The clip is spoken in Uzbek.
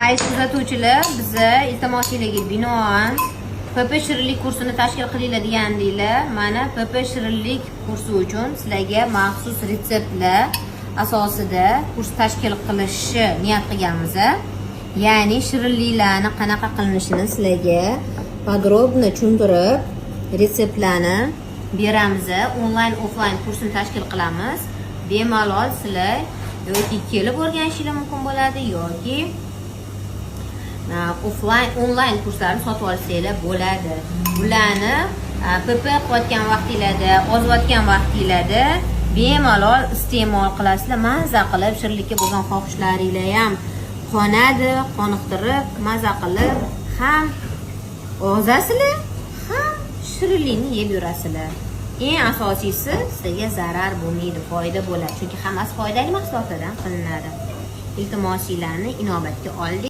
Aziz kuzatuvchilar, biza iltimosingizga binoan PP shirinlik kursini tashkil qilinglar degandinglar. Mana PP shirinlik kursi uchun sizlarga maxsus retseptlar asosida kurs tashkil qilishni niyat qilganmiz. Ya'ni shirinliklarni qanaqa qilinishini sizlarga podrobno tushuntirib, retseptlarni beramiz. Onlayn offlayn kursini tashkil qilamiz. Bemalol sizlar yoki kelib o'rganishingiz mumkin bo'ladi yoki onlayn kurslarni sotib olsanglar bo'ladi. Bularni PP qilayotgan vaqtinglarda, ozayotgan vaqtinglarda bemalol iste'mol qilasizlar. Mazza qilib, shirinlikka bo'lgan xohishlaringlar ham qonadi, qoniqtirib, mazza qilib ham ozasizlar, ham shirinlikni yeb yurasizlar. Eng asosiysi sizga zarar bo'lmaydi, foyda bo'ladi. Chunki hammasi foydali mahsulotlardan qilinadi. Iltimosinglarni inobatga oldik.